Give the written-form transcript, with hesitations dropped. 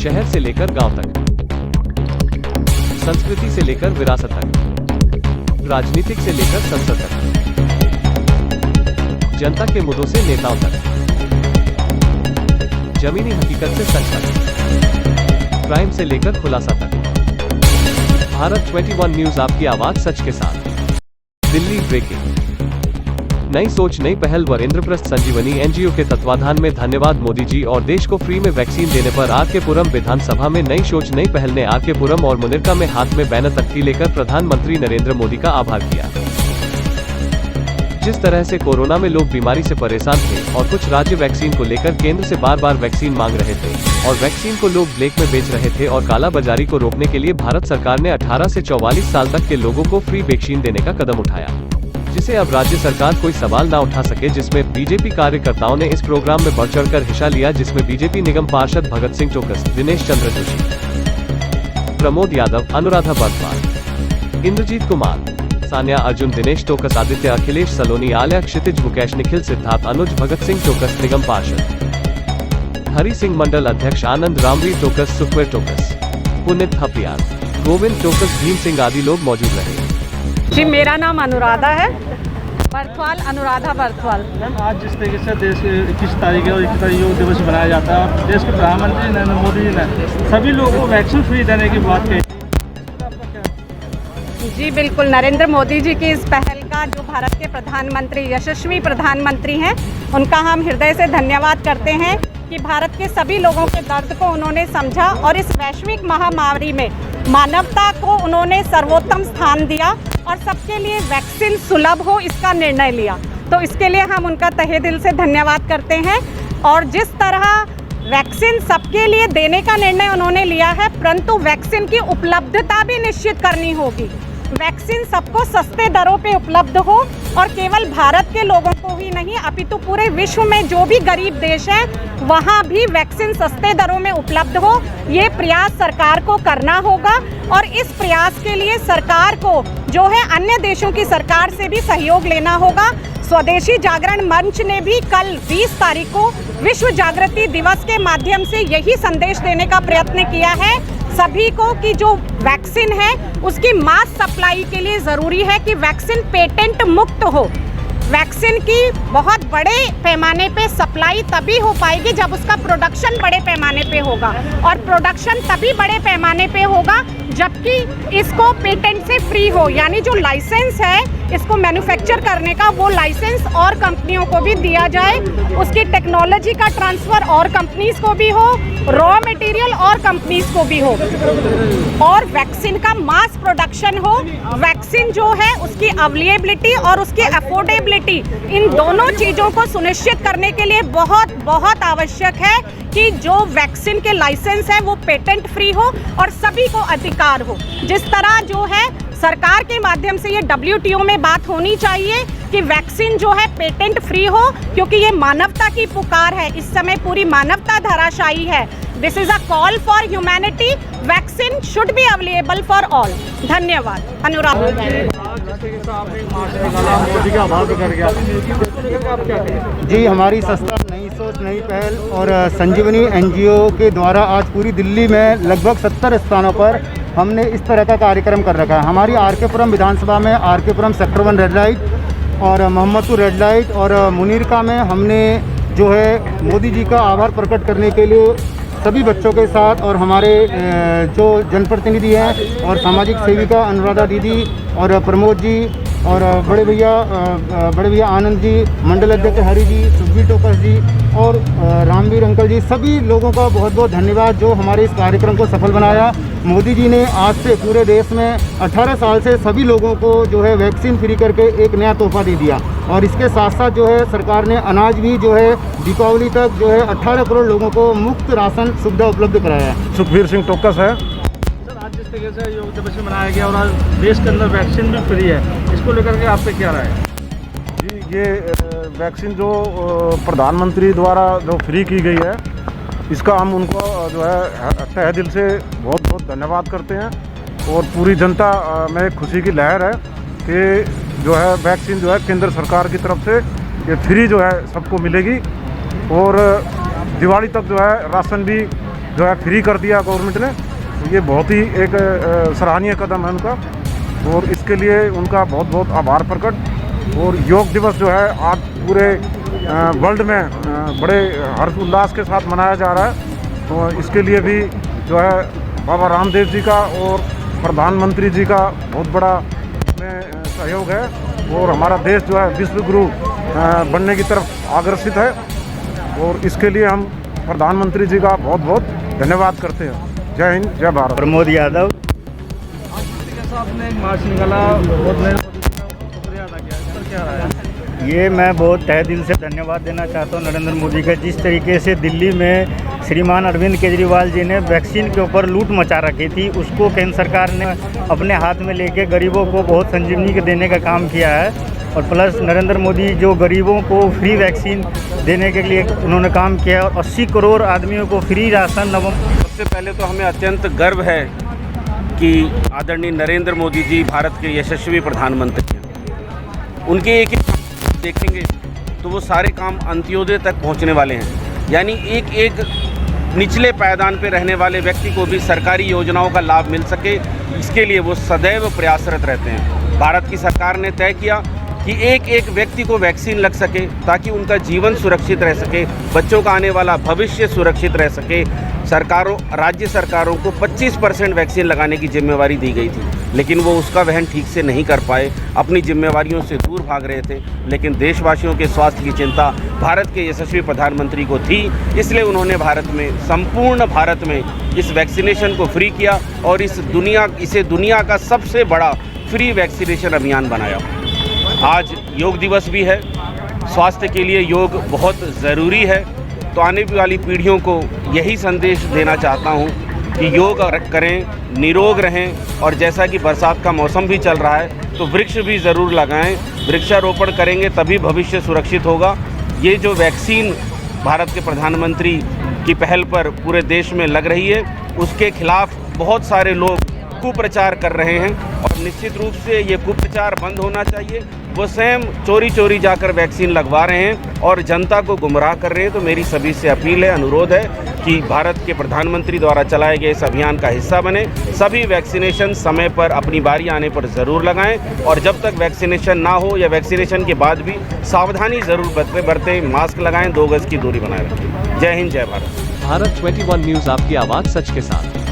शहर से लेकर गांव तक, संस्कृति से लेकर विरासत तक, राजनीतिक से लेकर संसद तक, जनता के मुद्दों से नेताओं तक, जमीनी हकीकत से सच तक, क्राइम से लेकर खुलासा तक। भारत 21 न्यूज, आपकी आवाज सच के साथ। दिल्ली ब्रेकिंग। नई सोच नई पहल व इंद्रप्रस्थ संजीवनी एनजीओ के तत्वाधान में धन्यवाद मोदी जी और देश को फ्री में वैक्सीन देने पर आर के पुरम विधानसभा में नई सोच नई पहल ने आर के पुरम और मुनिरका में हाथ में बैनर तख्ती लेकर प्रधानमंत्री नरेंद्र मोदी का आभार किया। जिस तरह से कोरोना में लोग बीमारी से परेशान थे और कुछ राज्य वैक्सीन को लेकर केंद्र से बार बार वैक्सीन मांग रहे थे और वैक्सीन को लोग ब्लैक में बेच रहे थे और कालाबाजारी को रोकने के लिए भारत सरकार ने 18 से 44 साल तक के लोगों को फ्री वैक्सीन देने का कदम उठाया, जिसे अब राज्य सरकार कोई सवाल ना उठा सके, जिसमें बीजेपी कार्यकर्ताओं ने इस प्रोग्राम में बढ़ चढ़कर हिस्सा लिया, जिसमें बीजेपी निगम पार्षद भगत सिंह टोकस, दिनेश चंद्र जोशी, प्रमोद यादव, अनुराधा बर्थवाल, इंद्रजीत कुमार, सान्या अर्जुन, दिनेश टोकस, आदित्य, अखिलेश सलोनी, आल्या, क्षितिज, मुकेश, निखिल, सिद्धार्थ, अनुज, भगत सिंह टोकस निगम पार्षद, हरि सिंह मंडल अध्यक्ष, आनंद, रामवीर टोकस, सुखवीर टोकस, पुनित हपियार, गोविंद टोकस, भीम सिंह आदि लोग मौजूद रहे। जी, मेरा नाम अनुराधा है, बर्थवाल, अनुराधा बर्थवाल। आज जिस तरीके से देश 21 तारीख और 21 तारीख योग दिवस मनाया जाता है, देश के प्रधानमंत्री नरेंद्र मोदी जी ने सभी लोगों को वैक्सीन फ्री देने की बात कही। जी बिल्कुल, नरेंद्र मोदी जी की इस पहल का, जो भारत के प्रधानमंत्री, यशस्वी प्रधानमंत्री हैं, उनका हम हृदय से धन्यवाद करते हैं कि भारत के सभी लोगों के दर्द को उन्होंने समझा और इस वैश्विक महामारी में मानवता को उन्होंने सर्वोत्तम स्थान दिया और सबके लिए वैक्सीन सुलभ हो, इसका निर्णय लिया। तो इसके लिए हम उनका तहे दिल से धन्यवाद करते हैं। और जिस तरह वैक्सीन सबके लिए देने का निर्णय उन्होंने लिया है, परंतु वैक्सीन की उपलब्धता भी निश्चित करनी होगी। वैक्सीन सबको सस्ते दरों पे उपलब्ध हो और केवल भारत के लोगों को ही नहीं, अपितु पूरे विश्व में जो भी गरीब देश हैं वहाँ भी वैक्सीन सस्ते दरों में उपलब्ध हो, ये प्रयास सरकार को करना होगा। और इस प्रयास के लिए सरकार को जो है अन्य देशों की सरकार से भी सहयोग लेना होगा। स्वदेशी जागरण मंच ने भी कल 20 तारीख को विश्व जागृति दिवस के माध्यम से यही संदेश देने का प्रयत्न किया है सभी को कि जो वैक्सीन है उसकी मास सप्लाई के लिए ज़रूरी है कि वैक्सीन पेटेंट मुक्त हो। वैक्सीन की बहुत बड़े पैमाने पे सप्लाई तभी हो पाएगी जब उसका प्रोडक्शन बड़े पैमाने पे होगा, और प्रोडक्शन तभी बड़े पैमाने पे होगा जबकि इसको पेटेंट से फ्री हो, यानी जो लाइसेंस है इसको मैन्युफैक्चर करने का, वो लाइसेंस और कंपनियों को भी दिया जाए, उसकी टेक्नोलॉजी का ट्रांसफ़र और कंपनीज़ को भी हो, रॉ मटेरियल और कंपनीज़ को भी हो, और वैक्सीन का मास प्रोडक्शन हो। वैक्सीन जो है उसकी अवेलेबिलिटी और उसकी अफोर्डेबिलिटी, इन दोनों चीज़ों को सुनिश्चित करने के लिए बहुत बहुत आवश्यक है कि जो वैक्सीन के लाइसेंस है वो पेटेंट फ्री हो और सभी को अधिकार हो। जिस तरह जो है सरकार के माध्यम से ये WTO में बात होनी चाहिए कि वैक्सीन जो है पेटेंट फ्री हो, क्योंकि ये मानवता की पुकार है। इस समय पूरी मानवता धराशायी है। This is a call for humanity. Vaccine should be available for all. धन्यवाद। अनुराग जी, हमारी सस्ता नई सोच नई पहल और संजीवनी एनजीओ के द्वारा आज पूरी दिल्ली में लगभग 70 स्थानों पर हमने इस तरह का कार्यक्रम कर रखा है। हमारी आर के पुरम विधानसभा में आर के पुरम सेक्टर 1 रेड लाइट और मोहम्मदपुर रेड लाइट और मुनीरका में हमने जो है मोदी जी का आभार प्रकट करने के लिए सभी बच्चों के साथ और हमारे जो जनप्रतिनिधि हैं और सामाजिक सेविका अनुराधा दीदी और प्रमोद जी और बड़े भैया आनंद जी, मंडल अध्यक्ष हरि जी, सुखवीर टोकस जी और रामवीर अंकल जी, सभी लोगों का बहुत बहुत धन्यवाद जो हमारे इस कार्यक्रम को सफल बनाया। मोदी जी ने आज से पूरे देश में 18 साल से सभी लोगों को जो है वैक्सीन फ्री करके एक नया तोहफा दे दिया, और इसके साथ साथ जो है सरकार ने अनाज भी जो है दीपावली तक जो है 18 करोड़ लोगों को मुफ्त राशन सुविधा उपलब्ध कराया है। सुखवीर सिंह टोकस है। आज जिस तरीके से योग दिवस मनाया गया और आज देश के अंदर वैक्सीन भी फ्री है, इसको लेकर के आपसे क्या राय है? जी, ये वैक्सीन जो प्रधानमंत्री द्वारा जो फ्री की गई है, इसका हम उनको जो है तहे दिल से बहुत बहुत धन्यवाद करते हैं। और पूरी जनता में खुशी की लहर है कि जो है वैक्सीन जो है केंद्र सरकार की तरफ से ये फ्री जो है सबको मिलेगी, और दिवाली तक जो है राशन भी जो है फ्री कर दिया गवर्नमेंट ने, तो ये बहुत ही एक सराहनीय कदम है उनका, और इसके लिए उनका बहुत बहुत आभार प्रकट। और योग दिवस जो है आज पूरे वर्ल्ड में बड़े हर्ष उल्लास के साथ मनाया जा रहा है, तो इसके लिए भी जो है बाबा रामदेव जी का और प्रधानमंत्री जी का बहुत बड़ा इसमें सहयोग है, और हमारा देश जो है विश्व गुरु बनने की तरफ अग्रसित है, और इसके लिए हम प्रधानमंत्री जी का बहुत बहुत धन्यवाद करते हैं। जय हिंद, जय भारत। प्रमोद यादव। आपने मार्च निकाला, बहुत शुक्रिया अदा किया, इस पर क्या राय है? ये मैं बहुत तहे दिल से धन्यवाद देना चाहता हूँ नरेंद्र मोदी का। जिस तरीके से दिल्ली में श्रीमान अरविंद केजरीवाल जी ने वैक्सीन के ऊपर लूट मचा रखी थी, उसको केंद्र सरकार ने अपने हाथ में लेके गरीबों को बहुत संजीवनी के देने का काम किया है। और प्लस नरेंद्र मोदी जो गरीबों को फ्री वैक्सीन देने के लिए उन्होंने काम किया है, और 80 करोड़ आदमियों को फ्री राशन सबसे पहले तो हमें अत्यंत गर्व है कि आदरणीय नरेंद्र मोदी जी भारत के यशस्वी प्रधानमंत्री हैं। उनके एक देखेंगे तो वो सारे काम अंत्योदय तक पहुंचने वाले हैं, यानी एक एक निचले पायदान पे रहने वाले व्यक्ति को भी सरकारी योजनाओं का लाभ मिल सके, इसके लिए वो सदैव प्रयासरत रहते हैं। भारत की सरकार ने तय किया कि एक एक व्यक्ति को वैक्सीन लग सके ताकि उनका जीवन सुरक्षित रह सके, बच्चों का आने वाला भविष्य सुरक्षित रह सके। राज्य सरकारों को 25% वैक्सीन लगाने की जिम्मेवारी दी गई थी, लेकिन वो उसका वहन ठीक से नहीं कर पाए, अपनी जिम्मेवारियों से दूर भाग रहे थे। लेकिन देशवासियों के स्वास्थ्य की चिंता भारत के यशस्वी प्रधानमंत्री को थी, इसलिए उन्होंने भारत में, संपूर्ण भारत में इस वैक्सीनेशन को फ्री किया और इसे दुनिया का सबसे बड़ा फ्री वैक्सीनेशन अभियान बनाया। आज योग दिवस भी है, स्वास्थ्य के लिए योग बहुत ज़रूरी है, तो आने वाली पीढ़ियों को यही संदेश देना चाहता हूँ कि योग करें, निरोग रहें, और जैसा कि बरसात का मौसम भी चल रहा है तो वृक्ष भी ज़रूर लगाएं। वृक्षारोपण करेंगे तभी भविष्य सुरक्षित होगा। ये जो वैक्सीन भारत के प्रधानमंत्री की पहल पर पूरे देश में लग रही है, उसके खिलाफ बहुत सारे लोग कुप्रचार कर रहे हैं, और निश्चित रूप से ये कुप्रचार बंद होना चाहिए। वो स्वयं चोरी चोरी जाकर वैक्सीन लगवा रहे हैं और जनता को गुमराह कर रहे हैं। तो मेरी सभी से अपील है, अनुरोध है कि भारत के प्रधानमंत्री द्वारा चलाए गए इस अभियान का हिस्सा बने। सभी वैक्सीनेशन समय पर अपनी बारी आने पर ज़रूर लगाएं, और जब तक वैक्सीनेशन ना हो या वैक्सीनेशन के बाद भी सावधानी ज़रूर बरतें, मास्क लगाएं, 2 गज की दूरी बनाए रखें। जय हिंद, जय भारत। भारत 21 न्यूज़, आपकी आवाज़ सच के साथ।